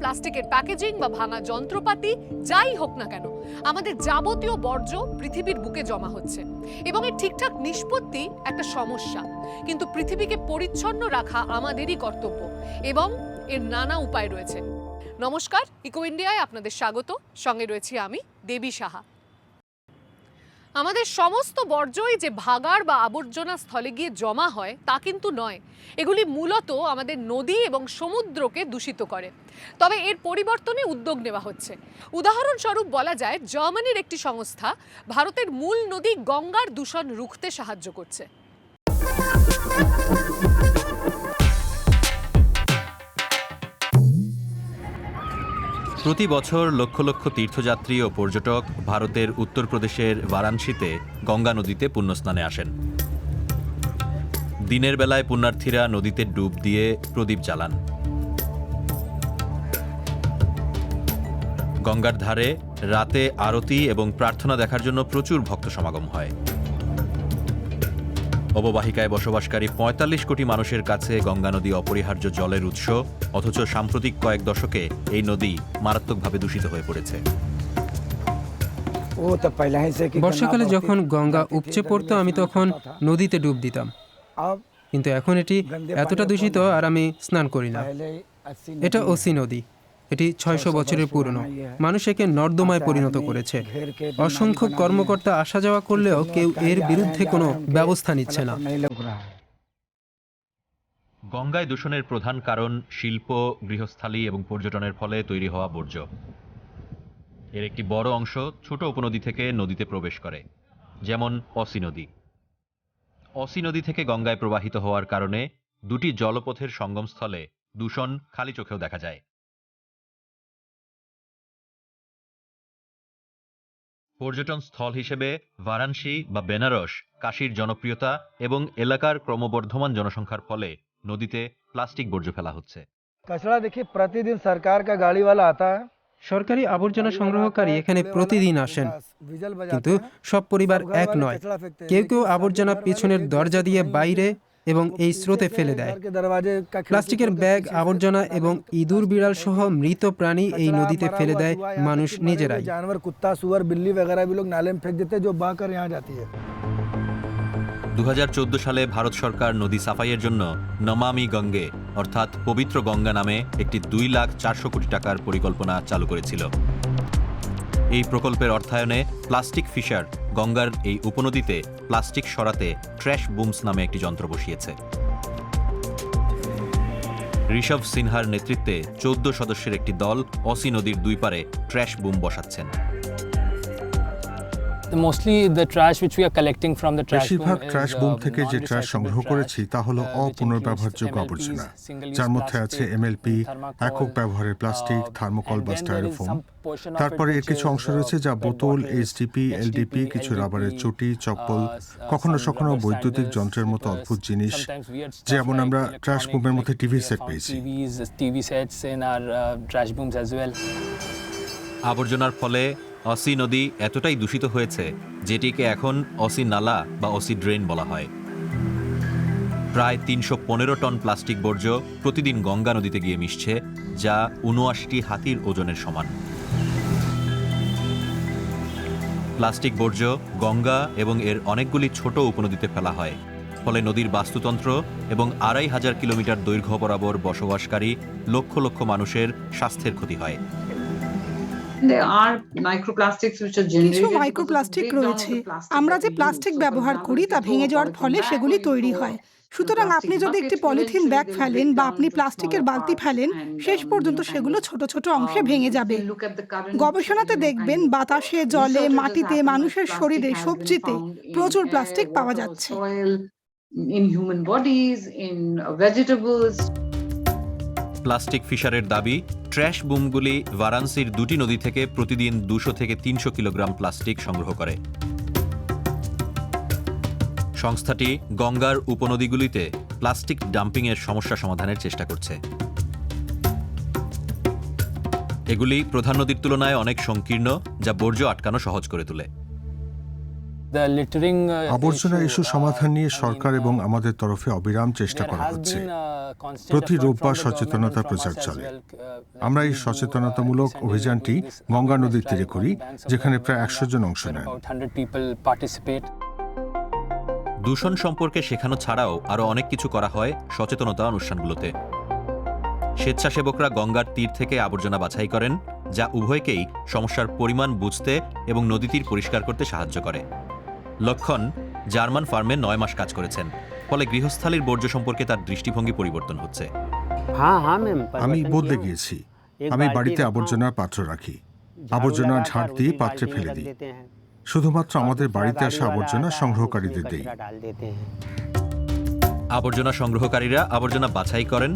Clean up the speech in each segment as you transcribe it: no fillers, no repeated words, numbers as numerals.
প্লাস্টিকের প্যাকেজিং বা ভাঙা যন্ত্রপাতি যাই হোক না কেন, আমাদের যাবতীয় বর্জ্য পৃথিবীর বুকে জমা হচ্ছে এবং এর ঠিকঠাক নিষ্পত্তি একটা সমস্যা। কিন্তু পৃথিবীকে পরিচ্ছন্ন রাখা আমাদেরই কর্তব্য এবং এর নানা উপায় রয়েছে। নমস্কার, ইকো ইন্ডিয়ায় আপনাদের স্বাগত। সঙ্গে রয়েছি আমি, দেবী সাহা। আমাদের সমস্ত বর্জ্যই যে ভাগাড় বা আবর্জনা স্থলে গিয়ে জমা হয় তা কিন্তু নয়। এগুলি মূলত আমাদের নদী এবং সমুদ্রকে দূষিত করে। তবে এর পরিবর্তনে উদ্যোগ নেওয়া হচ্ছে। উদাহরণস্বরূপ বলা যায়, জার্মানির একটি সংস্থা ভারতের মূল নদী গঙ্গার দূষণ রুখতে সাহায্য করছে। প্রতি বছর লক্ষ লক্ষ তীর্থযাত্রী ও পর্যটক ভারতের উত্তরপ্রদেশের বারাণসীতে গঙ্গা নদীতে পুণ্যস্নানে আসেন। দিনের বেলায় পুণ্যার্থীরা নদীতে ডুব দিয়ে প্রদীপ জ্বালান। গঙ্গার ধারে রাতে আরতি এবং প্রার্থনা দেখার জন্য প্রচুর ভক্ত সমাগম হয়। অববাহিকায় বসবাসকারী ৪৫ কোটি মানুষের কাছে গঙ্গা নদী অপরিহার্য জলের উৎস, অথচ সাম্প্রতিক কয়েক দশকে এই নদী মারাত্মকভাবে দূষিত হয়ে পড়েছে। বর্ষাকালে যখন গঙ্গা উপচে পড়তো আমি তখন নদীতে ডুব দিতাম, কিন্তু এখন এটি এতটা দূষিত আর আমি স্নান করি না। এটা ওসি নদী, এটি ৬০০ বছরের পুরনো। মানুষ একে নর্দমায় পরিণত করেছে। অসংখ্য কর্মকর্তা আসা যাওয়া করলেও কেউ এর বিরুদ্ধে কোনো ব্যবস্থা নিচ্ছে না। গঙ্গায় দূষণের প্রধান কারণ শিল্প, গৃহস্থালী এবং পর্যটনের ফলে তৈরি হওয়া বর্জ্য। এর একটি বড় অংশ ছোট উপনদী থেকে নদীতে প্রবেশ করে, যেমন অসি নদী। অসি নদী থেকে গঙ্গায় প্রবাহিত হওয়ার কারণে দুটি জলপথের সঙ্গমস্থলে দূষণ খালি চোখেও দেখা যায়। পর্যটন স্থল হিসেবে বারাণসী বা বেনারস কাশীর জনপ্রিয়তা এবং এলাকার ক্রমবর্ধমান জনসংখ্যার ফলে নদীতে প্লাস্টিক বর্জ্য ফেলা হচ্ছে। कचरा देखिए प्रतिदिन सरकार का गाड़ी वाला आता है। সরকারি আবর্জনা সংগ্রহকারী এখানে প্রতিদিন আসেন, কিন্তু সব পরিবার এক নয়। কেউ কেউ আবর্জনা পিছনের দরজা দিয়ে বাইরে এবং এই স্রোতে ফেলে দেয়। প্লাস্টিকের ব্যাগ, আবর্জনা এবং ইঁদুর বিড়াল সহ মৃত প্রাণী এই নদীতে ফেলে দেয় মানুষ নিজেরাই। जानवर कुत्ता सुअर बिल्ली वगैरह भी लोग नाले में फेंक देते हैं जो बहकर यहाँ जाती है। ২০১৪ সালে ভারত সরকার নদী সাফাইয়ের জন্য নমামি গঙ্গে অর্থাৎ পবিত্র গঙ্গা নামে একটি ২,৪০০,০০,০০,০০ কোটি টাকার পরিকল্পনা চালু করেছিল। এই প্রকল্পের অর্থায়নে প্লাস্টিক ফিশার গঙ্গার এই উপনদীতে প্লাস্টিক সরাতে ট্র্যাশ বুমস নামে একটি যন্ত্র বসিয়েছে। ঋষভ সিনহার নেতৃত্বে ১৪ সদস্যের একটি দল অসি নদীর দুই পারে ট্র্যাশ বুম বসাচ্ছেন। বেশিরভাগ ট্র্যাশ বুম থেকে যে ট্র্যাশ সংগ্রহ করেছি তা হলো অপুনর্ব্যবহারযোগ্য আবর্জনা, যার মধ্যে আছে এমএলপি, একক ব্যবহারের প্লাস্টিক, থার্মোকল বা স্টাইরোফোম। তারপরে এর কিছু অংশ রয়েছে যা বোতল, এইচডিপি, এলডিপি, কিছু রাবারের চটি, চপ্পল, কখনো কখনো বৈদ্যুতিক যন্ত্রের মতো অদ্ভুত জিনিস, যেমন আমরা ট্র্যাশ বুমের মধ্যে টিভি সেট পেয়েছি। আবর্জনার ফলে অসি নদী এতটাই দূষিত হয়েছে যেটিকে এখন অসি নালা বা অসি ড্রেন বলা হয়। প্রায় ৩১৫ টন প্লাস্টিক বর্জ্য প্রতিদিন গঙ্গা নদীতে গিয়ে মিশছে, যা ৭৯টি হাতির ওজনের সমান। প্লাস্টিক বর্জ্য গঙ্গা এবং এর অনেকগুলি ছোট উপনদীতে ফেলা হয়, ফলে নদীর বাস্তুতন্ত্র এবং ২৫০০ কিলোমিটার দৈর্ঘ্য বরাবর বসবাসকারী লক্ষ লক্ষ মানুষের স্বাস্থ্যের ক্ষতি হয়। কিছু মাইক্রোপ্লাস্টিক রয়েছে। আমরা যে প্লাস্টিক ব্যবহার করি তা ভেঙে যাওয়ার ফলে সেগুলি তৈরি হয়। সুতরাং আপনি যদি একটি পলিথিন ব্যাগ ফেলেন বা আপনি প্লাস্টিকের বালতি ফেলেন, শেষ পর্যন্ত সেগুলো ছোট ছোট অংশে ভেঙে যাবে। গবেষণাতে দেখবেন বাতাসে, জলে, মাটিতে, মানুষের শরীরে, সবজিতে প্রচুর প্লাস্টিক পাওয়া যাচ্ছে। প্লাস্টিক ফিশারের দাবি, ট্র্যাশ বুমগুলি বারাণসীর দুটি নদী থেকে প্রতিদিন ২০০ থেকে ৩০০ কিলোগ্রাম প্লাস্টিক সংগ্রহ করে। সংস্থাটি গঙ্গার উপনদীগুলিতে প্লাস্টিক ডাম্পিংয়ের সমস্যা সমাধানের চেষ্টা করছে। এগুলি প্রধান নদীর তুলনায় অনেক সংকীর্ণ, যা বর্জ্য আটকানো সহজ করে তোলে। আবর্জনা ইস্যু সমাধান নিয়ে সরকার এবং আমাদের তরফে অবিরাম চেষ্টা করা হচ্ছে। প্রতি রোববার সচেতনতা প্রচার চলে। আমরা এই সচেতনতামূলক অভিযানটি গঙ্গা নদীর তীরে করি, যেখানে প্রায় 100 জন অংশ নেন। দূষণ সম্পর্কে শেখানো ছাড়াও আরও অনেক কিছু করা হয় সচেতনতা অনুষ্ঠানগুলোতে। স্বেচ্ছাসেবকরা গঙ্গার তীর থেকে আবর্জনা বাছাই করেন, যা উভয়কেই সমস্যার পরিমাণ বুঝতে এবং নদী তীর পরিষ্কার করতে সাহায্য করে। লক্ষণ জার্মান ফার্মে 9 মাস কাজ করেছেন, ফলে গৃহস্থালির বর্জ্য সম্পর্কে তার দৃষ্টিভঙ্গি পরিবর্তন হচ্ছে। আমি বদলে গিয়েছি। আমি বাড়িতে আবর্জনার পাত্র রাখি, আবর্জনা ঝাড় দিয়ে পাত্রে ফেলে দিই। শুধুমাত্র আমাদের বাড়িতে আসা আবর্জনা সংগ্রহকারীদের দেই। আবর্জনা সংগ্রহকারীরা আবর্জনা বাছাই করেন,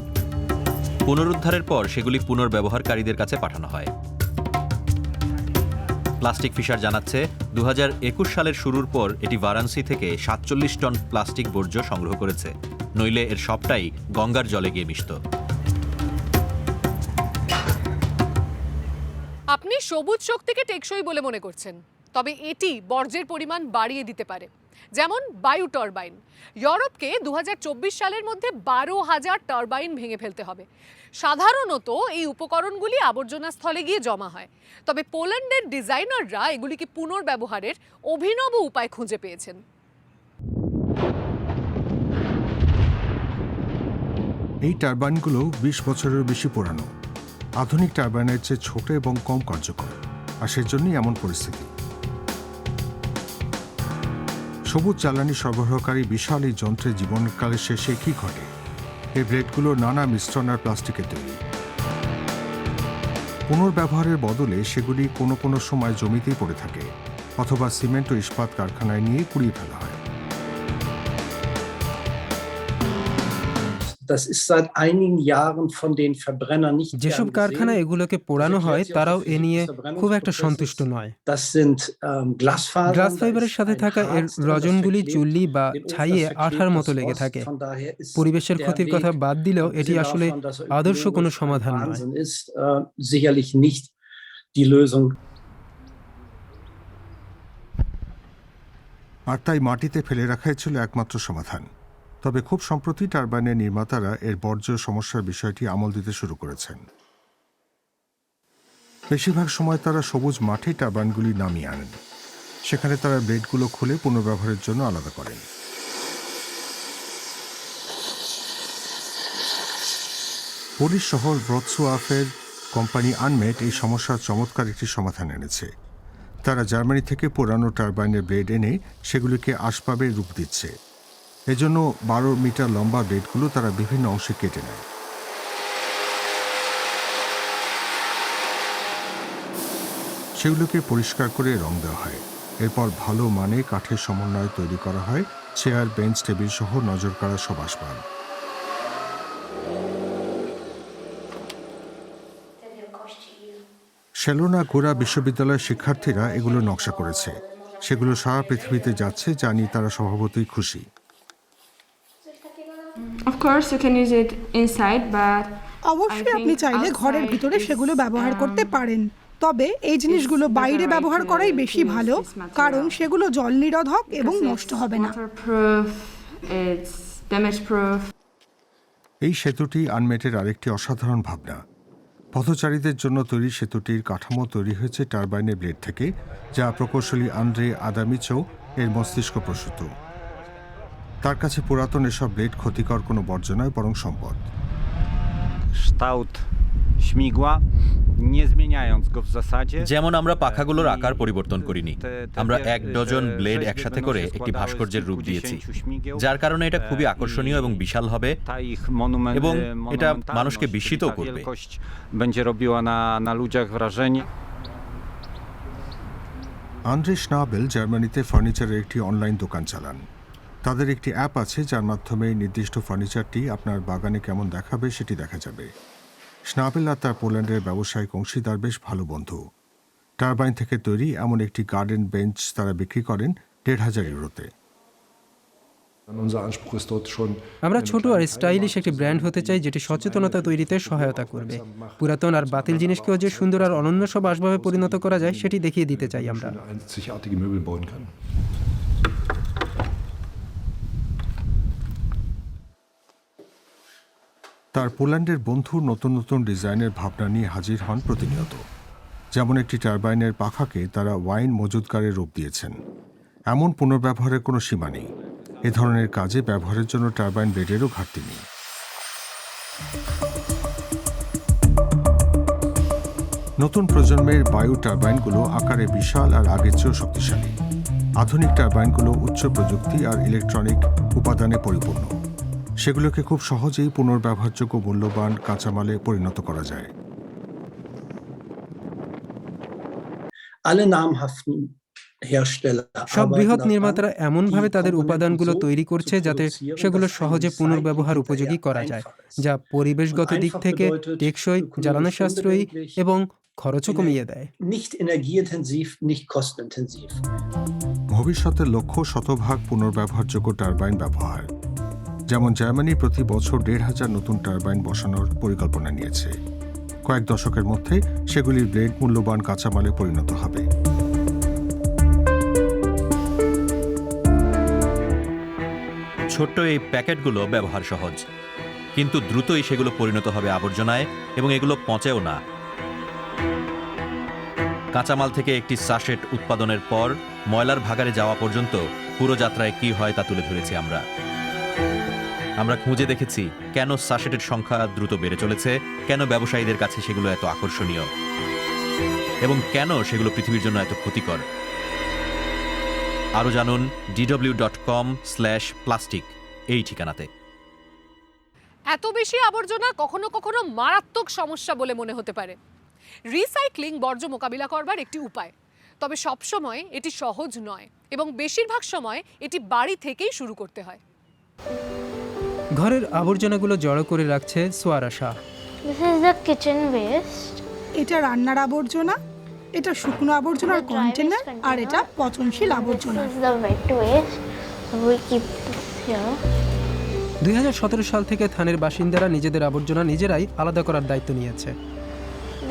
পুনরুদ্ধারের পর সেগুলি পুনর্ব্যবহারকারীদের কাছে পাঠানো হয়। প্লাস্টিক ফিশার জানাচ্ছে 2021 সালের শুরুর পর এটি বারাণসী থেকে 47 টন প্লাস্টিক বর্জ্য সংগ্রহ করেছে, নইলে এর সবটাই গঙ্গার জলে গিয়ে মিশত। আপনি সবুজ শক্তিকে টেকসই বলে মনে করছেন, তবে এটি বর্জ্যের পরিমাণ বাড়িয়ে দিতে পারে। যেমন বায়ু টারবাইন। ইউরোপকে 2024 সালের মধ্যে 12,000 টারবাইন ভেঙে ফেলতে হবে। সাধারণত এই উপকরণগুলি আবর্জনা স্থলে গিয়ে জমা হয়, তবে পোল্যান্ডের ডিজাইনাররা এগুলিকে পুনর্ব্যবহারের অভিনব উপায় খুঁজে পেয়েছেন। এই টারবাইনগুলো 20 বছরের বেশি পুরানো। আধুনিক টারবাইনের চেয়ে ছোট এবং কম কার্যকর, আর সেজন্যই এমন পরিস্থিতি। সবুজ জ্বালানি সরবরাহকারী বিশাল এই যন্ত্রের জীবনকালের শেষে কি ঘটে? এই ব্লেডগুলো নানা মিশ্রণ আর প্লাস্টিকের তৈরি। পুনর্ব্যবহারের বদলে সেগুলি কোনো কোনো সময় জমিতেই পড়ে থাকে, অথবা সিমেন্ট ও ইস্পাত কারখানায় নিয়ে পুড়িয়ে ফেলা হয়। যেসব কারখানা এগুলোকে পোড়ানো হয় তারাও এ নিয়ে খুব একটা সন্তুষ্ট নয়। গ্লাস ফাইবারের সাথে থাকা এর রজনগুলি চুল্লি বা ছাইয়ে আঠার মতো লেগে থাকে। পরিবেশের ক্ষতির কথা বাদ দিলেও এটি আসলে আদর্শ কোনো সমাধান নয়। আর তাই মাটিতে ফেলে রাখাই ছিল একমাত্র সমাধান। তবে খুব সম্প্রতি টারবাইনের নির্মাতারা এর বর্জ্য সমস্যার বিষয়টি আমল দিতে শুরু করেছেন। বেশিরভাগ সময় তারা সবুজ মাঠে টারবাইনগুলি নামিয়ে আনেন। সেখানে তারা ব্লেডগুলো খুলে পুনর্ব্যবহারের জন্য আলাদা করেন। পোলিশ শহর ব্রৎসোয়াফের কোম্পানি আনমেট এই সমস্যার চমৎকার একটি সমাধান এনেছে। তারা জার্মানি থেকে পুরানো টারবাইনের ব্লেড এনে সেগুলিকে আসবাবে রূপ দিচ্ছে। এজন্য 12 মিটার লম্বা ব্লেডগুলো তারা বিভিন্ন অংশে কেটে নেয়। সেগুলোকে পরিষ্কার করে রং দেওয়া হয়। এরপর ভালো মানে কাঠের সমন্বয়ে তৈরি করা হয় চেয়ার, বেঞ্চ, টেবিল সহ নজর কাড়া সব আসবাব। শেলোনা গোরা বিশ্ববিদ্যালয়ের শিক্ষার্থীরা এগুলো নকশা করেছে। সেগুলো সারা পৃথিবীতে যাচ্ছে, যা নিয়ে তারা স্বভাবতই খুশি। অবশ্যই আপনি চাইলে ঘরের ভিতরে সেগুলো ব্যবহার করতে পারেন, তবে এই জিনিসগুলো বাইরে ব্যবহার করাই বেশি ভালো, কারণ সেগুলো জল নিরোধক এবং নষ্ট হবে না। এই সেতুটি আনমেটের আরেকটি অসাধারণ ভাবনা। পথচারীদের জন্য তৈরি সেতুটির কাঠামো তৈরি হয়েছে টারবাইনের ব্লেড থেকে, যা প্রকৌশলী আন্দ্রে আদামিচো এর মস্তিষ্ক প্রসূত। তার কাছে পুরাতন এসব ব্লেড ক্ষতিকর কোনো বর্জ্য নয়, বরং সম্পদ। যেমন আমরা পাখাগুলোর আকার পরিবর্তন করিনি, আমরা 1 ডজন ব্লেড একসাথে করে একটি ভাস্কর্যের রূপ দিয়েছি, যার কারণে এটা খুবই আকর্ষণীয় এবং বিশাল হবে এবং এটা মানুষকে বিস্মিতও করবে। আন্দ্রে স্নাবেল জার্মানিতে ফার্নিচারের একটি অনলাইন দোকান চালান। তাদের একটি অ্যাপ আছে যার মাধ্যমে নির্দিষ্ট ফার্নিচারটি আপনার বাগানে কেমন দেখাবে সেটি দেখা যাবে। স্নাবেল আর তার পোল্যান্ডের ব্যবসায়িক অংশীদার বেশ ভালো বন্ধু। টারবাইন থেকে তৈরি এমন একটি গার্ডেন বেঞ্চ তারা বিক্রি করেন 1,500 ইউরোতে। আমরা ছোট আর স্টাইলিশ একটি ব্র্যান্ড হতে চাই, যেটি সচেতনতা তৈরিতে সহায়তা করবে। পুরাতন আর বাতিল জিনিসকেও যে সুন্দর আর অনন্য সব আসবাবে পরিণত করা যায় সেটি দেখিয়ে দিতে চাই আমরা। তার পোল্যান্ডের বন্ধু নতুন নতুন ডিজাইনের ভাবনা নিয়ে হাজির হন প্রতিনিয়ত। যেমন একটি টারবাইনের পাখাকে তারা ওয়াইন মজুতকারের রূপ দিয়েছেন। এমন পুনর্ব্যবহারের কোনো সীমা নেই। এ ধরনের কাজে ব্যবহারের জন্য টারবাইন ব্লেডেরও ঘাটতি নেই। নতুন প্রজন্মের বায়ু টারবাইনগুলো আকারে বিশাল আর আগের চেয়েও শক্তিশালী। আধুনিক টারবাইনগুলো উচ্চ প্রযুক্তি আর ইলেকট্রনিক উপাদানে পরিপূর্ণ। সেগুলোকে খুব সহজেই পুনর্ব্যবহারযোগ্য মূল্যবান কাঁচামালে পরিণত করা যায়। সব বৃহৎ নির্মাতারা এমনভাবে তাদের উপাদানগুলো তৈরি করছে যাতে সেগুলো সহজে পুনর্ব্যবহার উপযোগী করা যায়, যা পরিবেশগত দিক থেকে টেকসই, জ্বালানি সাশ্রয়ী এবং খরচও কমিয়ে দেয়। ভবিষ্যতের লক্ষ্য শতভাগ পুনর্ব্যবহারযোগ্য টারবাইন ব্যবহার। যেমন জার্মানি প্রতি বছর 1,500 নতুন টারবাইন বসানোর পরিকল্পনা নিয়েছে। কয়েক দশকের মধ্যে সেগুলির ব্লেড মূল্যবান কাঁচামালে পরিণত হবে। ছোট্ট এই প্যাকেটগুলো ব্যবহার সহজ, কিন্তু দ্রুতই সেগুলো পরিণত হবে আবর্জনায় এবং এগুলো পচেও না। কাঁচামাল থেকে একটি সাশেট উৎপাদনের পর ময়লার ভাগাড়ে যাওয়া পর্যন্ত পুরো যাত্রায় কি হয় তা তুলে ধরেছি আমরা খুঁজে দেখেছি কেন সাশেটের সংখ্যা দ্রুত বেড়ে চলেছে, কেন ব্যবসায়ীদের কাছে সেগুলো এত আকর্ষণীয় এবং কেন সেগুলো পৃথিবীর জন্য এত ক্ষতিকর। আরও জানুন dw.com/plastic এই ঠিকানাতে। এত বেশি আবর্জনা কখনো কখনো মারাত্মক সমস্যা বলে মনে হতে পারে। রিসাইক্লিং বর্জ্য মোকাবিলা করবার একটি উপায়, তবে সবসময় এটি সহজ নয় এবং বেশিরভাগ সময় এটি বাড়ি থেকেই শুরু করতে হয়। ঘরের আবর্জনাগুলো জড়ো করে রাখছে সোয়ারা Shah. This is the kitchen waste. এটা রান্নার আবর্জনা, এটা শুকনো আবর্জনার কন্টেনার, আর এটা পচনশীল আবর্জনা। This is the wet waste. We keep this here. 2017 সাল থেকে থানের বাসিন্দারা নিজেদের আবর্জনা নিজেরাই আলাদা করার দায়িত্ব নিয়েছে।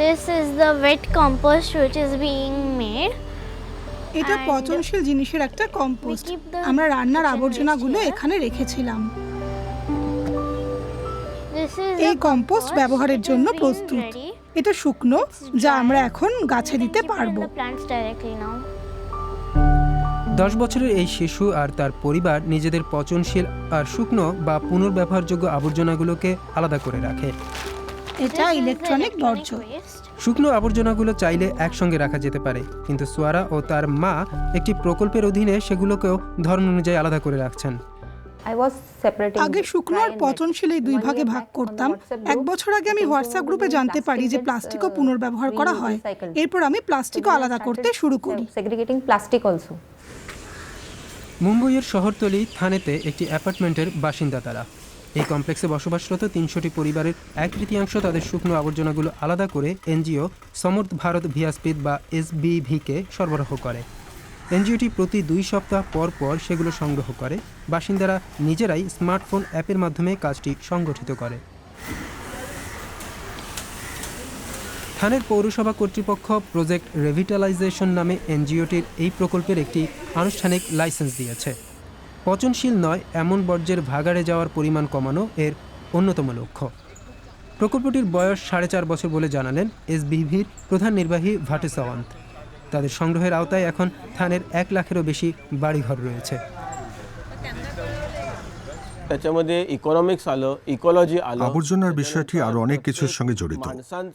This is the wet compost which is being made. এটা And পচনশীল জিনিসের একটা কম্পোস্ট। we keep the আমরা রান্নার kitchen আবর্জনাগুলো waste here. এখানে রেখেছিলাম। This is এই the কম্পোস্ট compost ব্যবহারের which is জন্য being প্রস্তুত। ready. এটা শুকনো, যা dry. আমরা এখন গাছে We can দিতে keep it in পারবো। the plants directly now. 10 বছরের এই শিশু আর তার পরিবার নিজেদের পচনশীল আর শুকনো বা পুনর্ব্যবহারযোগ্য আবর্জনাগুলোকে আলাদা করে রাখে। এটা This is the electronic electronic বর্জ্য। waste. শুকনো আবর্জনাগুলো চাইলে একসঙ্গে রাখা যেতে পারে, কিন্তু সোয়ারা ও তার মা একটি প্রকল্পের অধীনে সেগুলোকেও ধরন অনুযায়ী আলাদা করে রাখছেন। আগে শুকনো আর পচনশীল এই দুই ভাগে ভাগ করতাম। 1 বছর আগে আমি হোয়াটসঅ্যাপ গ্রুপে জানতে পারি যে প্লাস্টিকও পুনর্ব্যবহার করা হয়। এরপর আমি প্লাস্টিকও আলাদা করতে শুরু করি। মুম্বইয়ের শহরতলি থানেতে একটি অ্যাপার্টমেন্টের বাসিন্দা তারা। এই কমপ্লেক্সে বসবাসরত 300টি পরিবারের 1/3 তাদের শুকনো আবর্জনাগুলো আলাদা করে এনজিও সমর্থ ভারত ভিয়াসপিদ বা SBVকে সরবরাহ করে। এনজিওটি প্রতি 2 সপ্তাহ পর পর সেগুলো সংগ্রহ করে। বাসিন্দারা নিজেরাই স্মার্টফোন অ্যাপের মাধ্যমে কাজটি সংগঠিত করে। থানের পৌরসভা কর্তৃপক্ষ প্রজেক্ট রেভিটালাইজেশন নামে এনজিওটির এই প্রকল্পের একটি আনুষ্ঠানিক লাইসেন্স দিয়েছে। পচনশীল নয় এমন বর্জ্যের ভাগাড়ে যাওয়ার পরিমাণ কমানো এর অন্যতম লক্ষ্য। প্রকল্পটির বয়স 4.5 বছর বলে জানালেন SBVর প্রধান নির্বাহী ভাটে সাওয়ান্ত। তাদের সংগ্রহের আওতায় এখন থানের 1 লাখেরও বেশি বাড়িঘর রয়েছে। আবর্জনার বিষয়টি আরও অনেক কিছুর সঙ্গে জড়িত।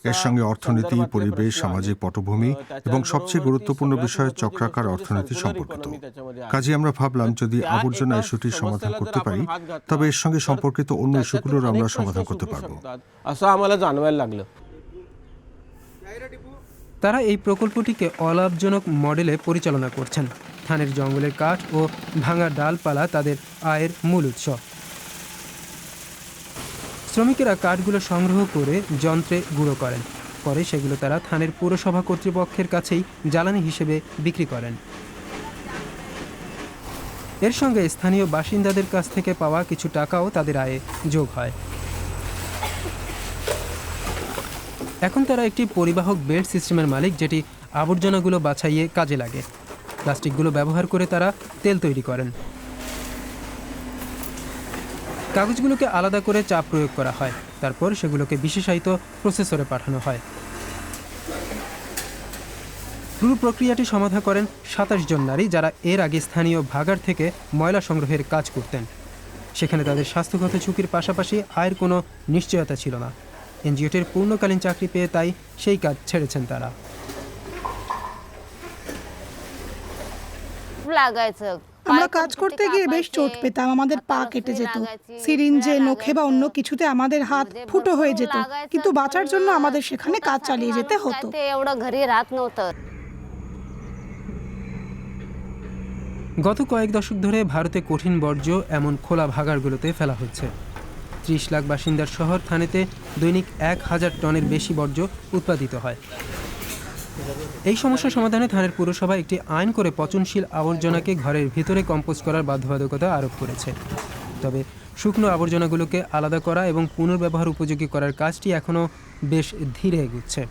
এর সঙ্গে অর্থনীতি, পরিবেশ, সামাজিক পটভূমি এবং সবচেয়ে গুরুত্বপূর্ণ বিষয় চক্রাকার অর্থনীতি সম্পর্কিত। কাজে আমরা ভাবলাম যদি আবর্জনা ইস্যুটির সমাধান করতে পারি, তবে এর সঙ্গে সম্পর্কিত অন্য ইস্যুগুলোর আমরা সমাধান করতে পারব। তারা এই প্রকল্পটিকে অলাভজনক মডেলে পরিচালনা করছেন। থানের জঙ্গলের কাঠ ও ভাঙা ডালপালা তাদের আয়ের মূল উৎস। শ্রমিকেরা কাঠগুলো সংগ্রহ করে যন্ত্রে গুঁড়ো করেন, পরে সেগুলো তারা থানের পৌরসভা কর্তৃপক্ষের কাছেই জ্বালানি হিসেবে বিক্রি করেন। এর সঙ্গে স্থানীয় বাসিন্দাদের কাছ থেকে পাওয়া কিছু টাকাও তাদের আয়ে যোগ হয়। এখন তারা একটি পরিবাহক বেল্ট সিস্টেমের মালিক, যেটি আবর্জনাগুলো বাছাইয়ে কাজে লাগে। প্লাস্টিকগুলো ব্যবহার করে তারা তেল তৈরি করেন। কাগজগুলোকে আলাদা করে চাপ প্রয়োগ করা হয়। তারপর সেগুলোকে বিশেষায়িত প্রসেসরে পাঠানো হয়। পুরো প্রক্রিয়াটি সমাধা করেন ২৭ জন নারী, যারা এর আগে স্থানীয় ভাগাড় থেকে ময়লা সংগ্রহের কাজ করতেন। সেখানে তাদের স্বাস্থ্যগত ঝুঁকির পাশাপাশি আয়ের কোনো নিশ্চয়তা ছিল না। এনজিওটির পূর্ণকালীন চাকরি পেয়ে তাই সেই কাজ ছেড়েছেন তারা। আমরা কাজ করতে গিয়ে বেশ চোট পেতাম, আমাদের পা কেটে যেত, সিরিঞ্জে, নখে বা অন্য কিছুতে আমাদের হাত ফুটো হয়ে যেত, কিন্তু বাঁচার জন্য আমাদের সেখানে কাজ চালিয়ে যেতে হতো। গত কয়েক দশক ধরে ভারতে কঠিন বর্জ্য এমন খোলা ভাগাড়গুলোতে ফেলা হচ্ছে। ৩০ লাখ বাসিন্দার শহর থানেতে দৈনিক ১,০০০ টনের বেশি বর্জ্য উৎপাদিত হয়। এই সমস্যা সমাধানে থানের পুরসভা একটি আইন করে পচনশীল আবর্জনাকে ঘরের ভিতরে কম্পোস্ট করার বাধ্যবাধকতা আরোপ করেছে। তবে শুকনো আবর্জনাগুলোকে আলাদা করা এবং পুনর্ব্যবহার উপযোগী করার কাজটি এখনও বেশ ধীরে এগুচ্ছে।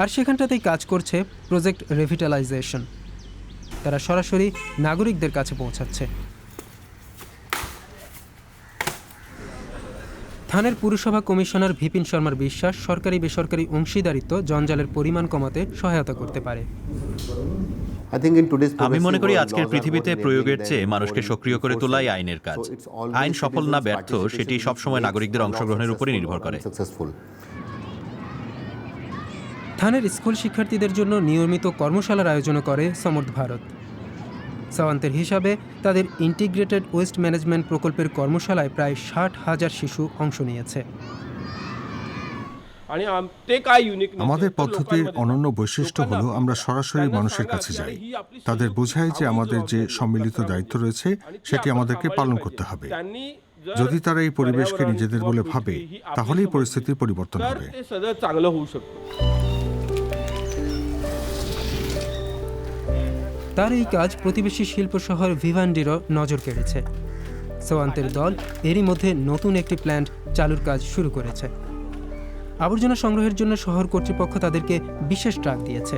আর সেখানটাতেই কাজ করছে প্রজেক্ট রিভিটালাইজেশন। তারা সরাসরি নাগরিকদের কাছে পৌঁছাচ্ছে। থানের পুরসভা কমিশনার বিপিন শর্মার বিশ্বাস, সরকারি বেসরকারি অংশীদারিত্ব জঞ্জালের পরিমাণ কমাতে সহায়তা করতে পারে। আমি মনে করি আজকের পৃথিবীতে প্রয়োগের চেয়ে মানুষকে সক্রিয় করে তোলাই আইনের কাজ। আইন সফল না ব্যর্থ সেটি সবসময় নাগরিকদের অংশগ্রহণের উপরই নির্ভর করে। থানের স্কুল শিক্ষার্থীদের জন্য নিয়মিত কর্মশালার আয়োজন করে সমর্থ ভারত। সাওয়ান্তের হিসাবে তাদের ইন্টিগ্রেটেড ওয়েস্ট ম্যানেজমেন্ট প্রকল্পের কর্মশালায় প্রায় ৬০,০০০ শিশু অংশ নিয়েছে। আমাদের পদ্ধতির অনন্য বৈশিষ্ট্য হলো আমরা সরাসরি মানুষের কাছে যাই, তাদের বোঝাই যে আমাদের যে সম্মিলিত দায়িত্ব রয়েছে সেটি আমাদেরকে পালন করতে হবে। যদি তারা এই পরিবেশকে নিজেদের বলে ভাবে তাহলেই পরিস্থিতির পরিবর্তন হবে। তার এই কাজ প্রতিবেশী শিল্প শহর ভিভান্ডিরও নজর কেড়েছে। সাওয়ান্তের দল এরই মধ্যে নতুন একটি প্ল্যান্ট চালুর কাজ শুরু করেছে। আবর্জনা সংগ্রহের জন্য শহর কর্তৃপক্ষ তাদেরকে বিশেষ ট্রাক দিয়েছে।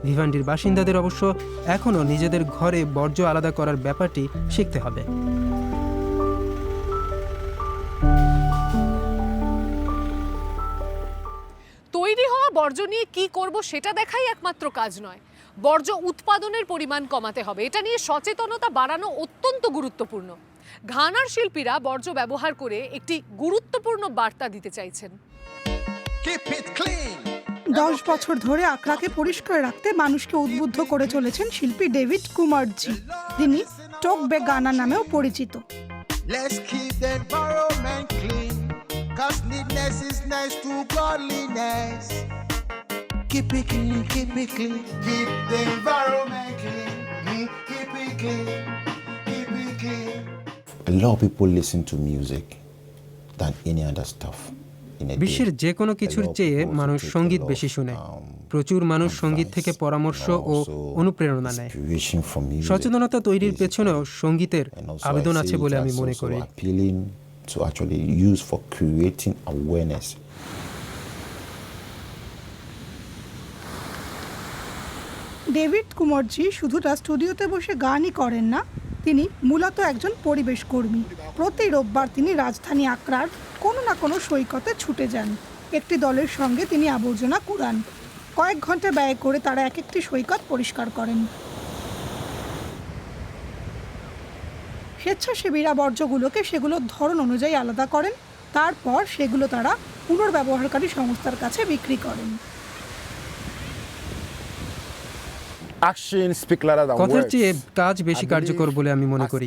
ভিভান্ডির বাসিন্দাদের অবশ্য এখনও নিজেদের ঘরে বর্জ্য আলাদা করার ব্যাপারটি শিখতে হবে। তৈরি হওয়া বর্জ্য নিয়ে কি করব সেটা দেখাই একমাত্র কাজ নয়, বর্জ্য উৎপাদনের পরিমাণ কমাতে হবে। এটা নিয়ে সচেতনতা বাড়ানো অত্যন্ত গুরুত্বপূর্ণ। ঘানার শিল্পীরা বর্জ্য ব্যবহার করে একটি গুরুত্বপূর্ণ বার্তা দিতে চাইছেন। 10 বছর ধরে আকরাকে পরিষ্কার রাখতে মানুষকে উদ্বুদ্ধ করে চলেছেন শিল্পী ডেভিড কুমারজি। তিনি টোক বে গানা নামেও পরিচিত। Let's keep the environment clean, 'cause neatness is next to godliness. Keep it clean, keep it clean. Keep the environment clean. Keep it clean, keep it clean. A lot of people listen to music than any other stuff. বিশ্বের যে কোনো কিছুর চেয়ে মানুষ সঙ্গীত বেশি শুনে। প্রচুর মানুষ সঙ্গীত থেকে পরামর্শ ও অনুপ্রেরণা নেয়। সচেতনতা তৈরির পেছনেও সঙ্গীতের আবেদন আছে বলে আমি মনে করি। ডেভিড কুমারজি শুধু তার স্টুডিওতে বসে গানই করেন না, তিনি মূলত একজন পরিবেশ কর্মী। প্রতি রোববার তিনি রাজধানী আকরার কোনো না কোনো সৈকতে ছুটে যান। একটি দলের সঙ্গে তিনি আবর্জনা কুড়ান। কয়েক ঘন্টা ব্যয় করে তারা এক একটি সৈকত পরিষ্কার করেন। স্বেচ্ছাসেবীরা বর্জ্যগুলোকে সেগুলোর ধরন অনুযায়ী আলাদা করেন, তারপর সেগুলো তারা পুনর্ব্যবহারকারী সংস্থার কাছে বিক্রি করেন। কথার চেয়ে কাজ বেশি কার্যকর বলে আমি মনে করি।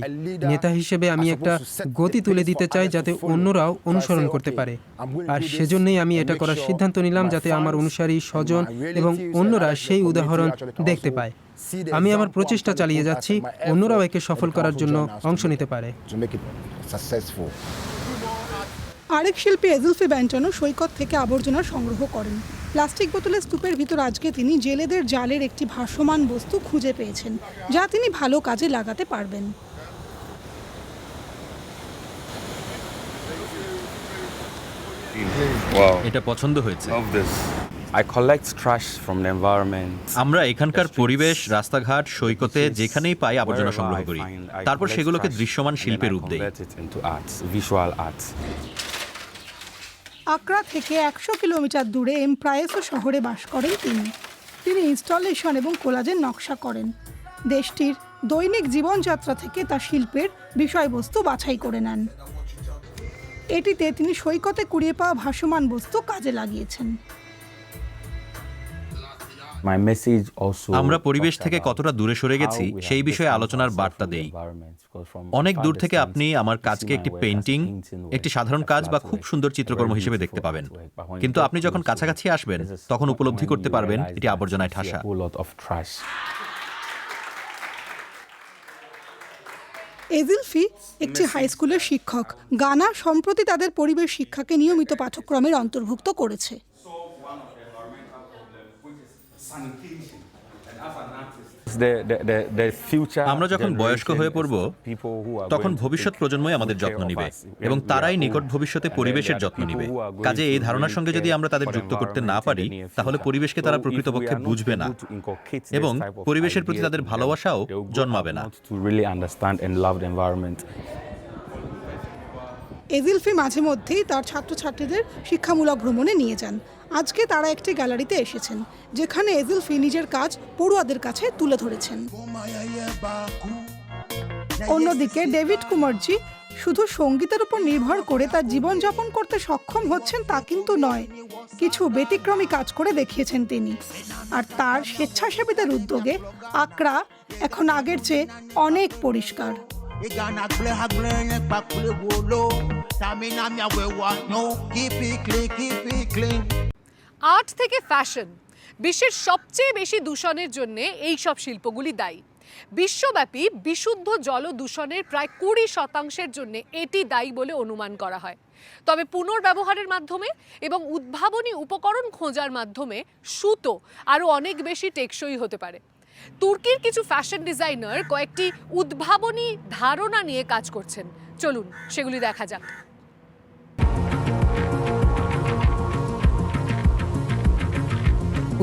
নেতা হিসেবে আমি একটা গতি তুলে দিতে চাই যাতে অন্যরাও অনুসরণ করতে পারে। আর সেজন্যই আমি এটা করার সিদ্ধান্ত নিলাম, যাতে আমার অনুসারী, স্বজন এবং অন্যরা সেই উদাহরণ দেখতে পায়। আমি আমার প্রচেষ্টা চালিয়ে যাচ্ছি, অন্যরাও একে সফল করার জন্য অংশ নিতে পারে। আরেক শিল্পী এজুলফি ব্যান্টনও সৈকত থেকে আবর্জনা সংগ্রহ করেন। প্লাস্টিক বোতলের স্তূপের ভিতর আজকে তিনি জেলেদের জালের একটি ভাসমান বস্তু খুঁজে পেয়েছেন, যা তিনি ভালো কাজে লাগাতে পারবেন। এটা পছন্দ হয়েছে। I collect trash from the environment. আমরা এখানকার পরিবেশ, রাস্তাঘাট, সৈকতে যেখানেই পাই আবর্জনা সংগ্রহ করি, তারপর সেগুলোকে দৃশ্যমান শিল্পে রূপ দেই। Visual arts. আকরা থেকে 100 কিলোমিটার দূরে এমপ্রায়েসো শহরে বাস করেন তিনি ইনস্টলেশন এবং কোলাজের নকশা করেন। দেশটির দৈনিক জীবনযাত্রা থেকে তার শিল্পের বিষয়বস্তু বাছাই করে নেন। এটিতে তিনি সৈকতে কুড়িয়ে পাওয়া ভাসমান বস্তু কাজে লাগিয়েছেন। My message also আমরা পরিবেশ talks থেকে about কতটা দূরে সরে গেছি how we সেই have বিষয়ে this আলোচনার concept বার্তা of দেই। environment, because from অনেক far দূর থেকে distance, আপনি আমার you কাজকে see একটি my work as painting, painting work, একটি সাধারণ a কাজ বা flat খুব work, সুন্দর a চিত্রকর্ম very হিসেবে beautiful দেখতে পাবেন, artwork. But when you কিন্তু get আপনি যখন close to কাছাকাছি it, আসবেন this is তখন when উপলব্ধি you করতে পারবেন realize এটি that আবর্জনায় you see ঠাসা। a whole lot of trash. এজিলফি একটি হাই স্কুলের শিক্ষক। গানা সম্প্রতি তাদের পরিবেশ শিক্ষাকে নিয়মিত পাঠ্যক্রমের অন্তর্ভুক্ত করেছে। আমরা যখন বয়স্ক হয়ে পড়ব তখন ভবিষ্যৎ প্রজন্মই আমাদের যত্ন নিবে এবং তারাই নিকট ভবিষ্যতে পরিবেশের যত্ন নিবে। কাজে এই ধারণার সঙ্গে যদি আমরা তাদের যুক্ত করতে না পারি তাহলে পরিবেশকে তারা প্রকৃতপক্ষে বুঝবে না এবং পরিবেশের প্রতি তাদের ভালোবাসাও জন্মাবে না। এজিলফি মাঝে মধ্যেই তার ছাত্রছাত্রীদের শিক্ষামূলক ভ্রমণে নিয়ে যান। আজকে তারা একটি গ্যালারিতে এসেছেন যেখানে এজিলফি নিজের কাজ পড়ুয়াদের কাছে তুলে ধরেছেন। অন্যদিকে ডেভিড কুমারজি শুধু সঙ্গীতের উপর নির্ভর করে তার জীবনযাপন করতে সক্ষম হচ্ছেন তা কিন্তু নয়, কিছু ব্যতিক্রমী কাজ করে দেখিয়েছেন তিনি। আর তার স্বেচ্ছাসেবীদের উদ্যোগে আকরা এখন আগের চেয়ে অনেক পরিষ্কার। আর্ট থেকে ফ্যাশন, বিশ্বের সবচেয়ে বেশি দূষণের জন্য এই সব শিল্পগুলি দায়ী। বিশ্বব্যাপী বিশুদ্ধ জল দূষণের প্রায় 20% জন্য এটি দায়ী বলে অনুমান করা হয়। তবে পুনর্ব্যবহারের মাধ্যমে এবং উদ্ভাবনী উপকরণ খোঁজার মাধ্যমে সুতো আরও অনেক বেশি টেকসই হতে পারে। তুর্কির কিছু ফ্যাশন ডিজাইনার কয়েকটি উদ্ভাবনী ধারণা নিয়ে কাজ করছেন, চলুন সেগুলি দেখা যাক।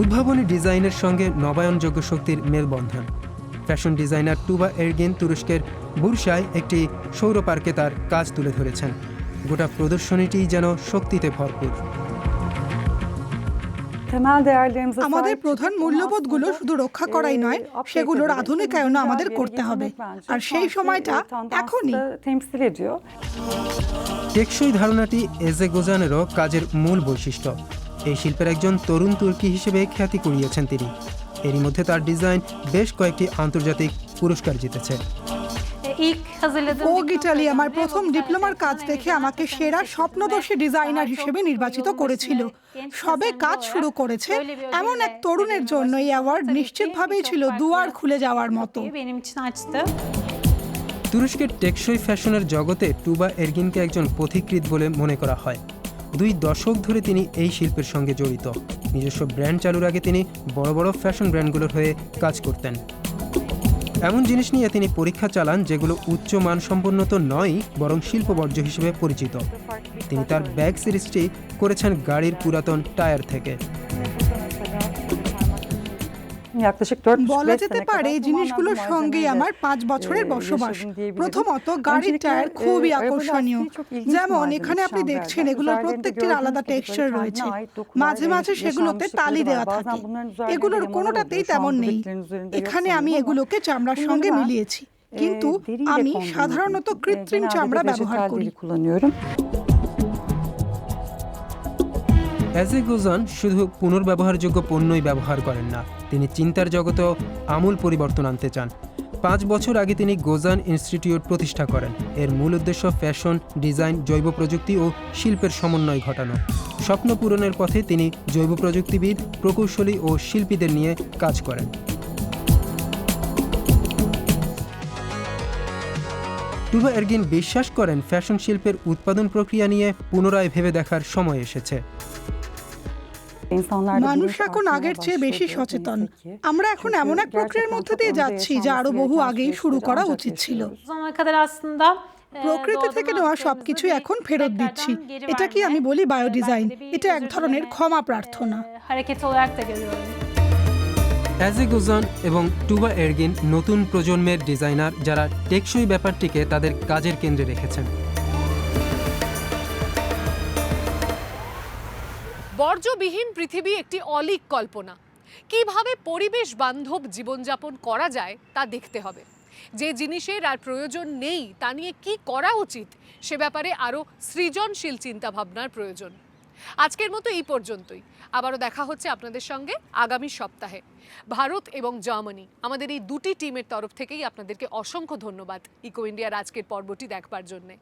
উদ্ভাবনী ডিজাইনের সঙ্গে নবায়নযোগ্য শক্তির মেলবন্ধন। ফ্যাশন ডিজাইনার টুবা এরগিন তুরস্কের বুরসায় একটি সৌর পার্কে তার কাজ তুলে ধরেছেন। গোটা প্রদর্শনীটি যেন শক্তিতে ভরপুর। আমাদের প্রধান মূল্যবোধগুলো শুধু রক্ষা করাই নয়, সেগুলোর আধুনিকায়নও আমাদের করতে হবে, আর সেই সময়টা এখনই। টেকসই ধারণাটি এজেগোজানেরও কাজের মূল বৈশিষ্ট্য। এই শিল্পের একজন তরুণ তুর্কি হিসেবে খ্যাতি কুড়িয়েছেন তিনি। এরই মধ্যে তার ডিজাইন বেশ কয়েকটি আন্তর্জাতিক পুরস্কার জিতেছে। ভোগ ইটালি আমার প্রথম ডিপ্লোমার কাজ দেখে আমাকে সেরা স্বপ্নদর্শী ডিজাইনার হিসেবে নির্বাচিত করেছিল। সবে কাজ শুরু করেছে এমন এক তরুণের জন্য এই অ্যাওয়ার্ড নিশ্চিতভাবেই ছিল দুয়ার খুলে যাওয়ার মতো। তুরস্কের টেকসই ফ্যাশনের জগতে টুবা এরগিনকে একজন পথিকৃৎ বলে মনে করা হয়। 2 দশক ধরে তিনি এই শিল্পের সঙ্গে জড়িত। নিজস্ব ব্র্যান্ড চালুর আগে তিনি বড় বড় ফ্যাশন ব্র্যান্ডগুলোর হয়ে কাজ করতেন। এমন জিনিস নিয়ে তিনি পরীক্ষা চালান যেগুলো উচ্চ মানসম্পন্ন তো নয়, বরং শিল্পবর্জ্য হিসেবে পরিচিত। তিনি তার ব্যাগ সিরিজটি করেছেন গাড়ির পুরাতন টায়ার থেকে। বলা যেতে পারে এই জিনিসগুলোর সঙ্গে আমার 5 বছরের বসবাস। প্রথমত গাড়ির টায়ার খুবই আকর্ষণীয়, যেমন এখানে আপনি দেখছেন এগুলোর প্রত্যেকটির আলাদা টেক্সচার রয়েছে, মাঝে মাঝে সেগুলোতে তালি দেওয়া থাকে। এগুলোর কোনোটাতেই তেমন নেই। এখানে আমি এগুলোকে চামড়ার সঙ্গে মিলিয়েছি, কিন্তু আমি সাধারণত কৃত্রিম চামড়া ব্যবহার করি। এজেগোজান শুধু পুনর্ব্যবহারযোগ্য পণ্যই ব্যবহার করেন না, তিনি চিন্তার জগতেও আমূল পরিবর্তন আনতে চান। 5 বছর আগে তিনি গোজান ইনস্টিটিউট প্রতিষ্ঠা করেন। এর মূল উদ্দেশ্য ফ্যাশন, ডিজাইন, জৈব প্রযুক্তি ও শিল্পের সমন্বয় ঘটানো। স্বপ্ন পূরণের পথে তিনি জৈব প্রযুক্তিবিদ, প্রকৌশলী ও শিল্পীদের নিয়ে কাজ করেন। টুবা এরগিন বিশ্বাস করেন ফ্যাশন শিল্পের উৎপাদন প্রক্রিয়া নিয়ে পুনরায় ভেবে দেখার সময় এসেছে। মানুষ এখন আগের চেয়ে বেশি সচেতন। আমরা এখন এমন এক প্রক্রিয়ার মধ্যে দিয়ে যাচ্ছি যা আরো বহু আগেই শুরু করা উচিত ছিল। প্রকৃতি থেকে নেওয়া সবকিছু এখন ফেরত দিচ্ছি। এটা কি আমি বলি বায়ো ডিজাইন, এটা এক ধরনের ক্ষমা প্রার্থনা। এজেগোজান এবং টুবা এরগিন নতুন প্রজন্মের ডিজাইনার যারা টেকসই ব্যাপারটিকে তাদের কাজের কেন্দ্রে রেখেছেন। বর্জ্যবিহীন পৃথিবী একটি অলীক কল্পনা। কিভাবে পরিবেশ বান্ধব জীবনযাপন করা যায় তা দেখতে হবে। যে জিনিসের আর প্রয়োজন নেই তা নিয়ে কি করা উচিত সে ব্যাপারে আরও সৃজনশীল চিন্তাভাবনার প্রয়োজন। আজকের মতো এই পর্যন্তই। আবারও দেখা হচ্ছে আপনাদের সঙ্গে আগামী সপ্তাহে। ভারত এবং জার্মানি, আমাদের এই দুটি টিমের তরফ থেকেই আপনাদেরকে অসংখ্য ধন্যবাদ ইকো ইন্ডিয়ার আজকের পর্বটি দেখবার জন্যে।